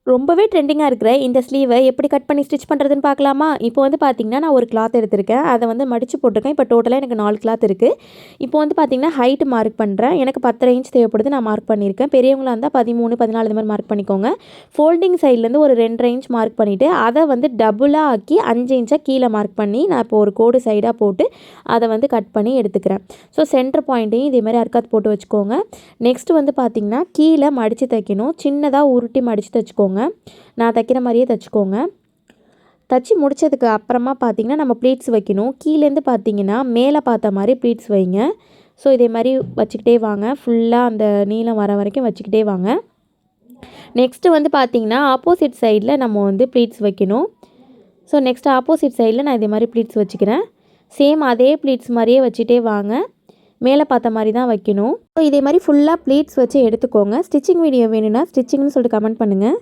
ரொம்பவே ட்ரெண்டிங்காக இருக்கிற இந்த ஸ்லீவை எப்படி கட் பண்ணி ஸ்டிச் பண்ணுறதுன்னு பார்க்கலாமா? இப்போ வந்து பார்த்திங்கன்னா, நான் ஒரு கிளாத் எடுத்திருக்கேன். அதை வந்து மடித்து போட்டிருக்கேன். இப்போ டோட்டலாக எனக்கு 4 கிளாத் இருக்குது. இப்போ வந்து பார்த்திங்கன்னா, ஹைட் மார்க் பண்ணுறேன். எனக்கு 10 இன்ச் தேவைப்படுது. நான் மார்க் பண்ணியிருக்கேன். பெரியவங்களா இருந்தால் 13, 14 இந்த மாதிரி மார்க் பண்ணிக்கோங்க. ஃபோல்டிங் சைட்லேருந்து ஒரு 2 இன்ச் மார்க் பண்ணிவிட்டு அதை வந்து டபுளாக ஆக்கி 5 இன்ச்சாக கீழே மார்க் பண்ணி நான் இப்போ ஒரு கோடு சைடாக போட்டு அதை வந்து கட் பண்ணி எடுத்துக்கிறேன். ஸோ சென்டர் பாயிண்ட்டையும் இதே மாதிரி அர்க்காத் போட்டு வச்சுக்கோங்க. நெக்ஸ்ட் வந்து பார்த்திங்கன்னா, கீழே மடித்து தைக்கணும். சின்னதாக உருட்டி மடித்து தைச்சிக்கோங்க. நான் தைக்கிற மாதிரியே தைச்சிக்கோங்க. தைச்சி முடித்ததுக்கு அப்புறமா பார்த்திங்கன்னா, நம்ம ப்ளீட்ஸ் வைக்கணும். கீழேருந்து பார்த்திங்கன்னா மேலே பார்த்த மாதிரி ப்ளீட்ஸ் வைங்க. ஸோ இதே மாதிரி வச்சுக்கிட்டே வாங்க. ஃபுல்லாக அந்த நீளம் வர வரைக்கும் வச்சுக்கிட்டே வாங்க. நெக்ஸ்ட்டு வந்து பார்த்திங்கன்னா, ஆப்போசிட் சைடில் நம்ம வந்து ப்ளீட்ஸ் வைக்கணும். ஸோ நெக்ஸ்ட் ஆப்போசிட் சைடில் நான் இதே மாதிரி ப்ளீட்ஸ் வச்சுக்கிறேன். சேம் அதே ப்ளீட்ஸ் மாதிரியே வச்சுட்டே வாங்க. மேலே பார்த்த மாதிரி தான் வைக்கணும். ஸோ இதே மாதிரி ஃபுல்லாக ப்ளீட்ஸ் வச்சு எடுத்துக்கோங்க. ஸ்டிச்சிங் வீடியோ வேணும்னா ஸ்டிச்சிங்னு சொல்லிட்டு கமெண்ட் பண்ணுங்கள்.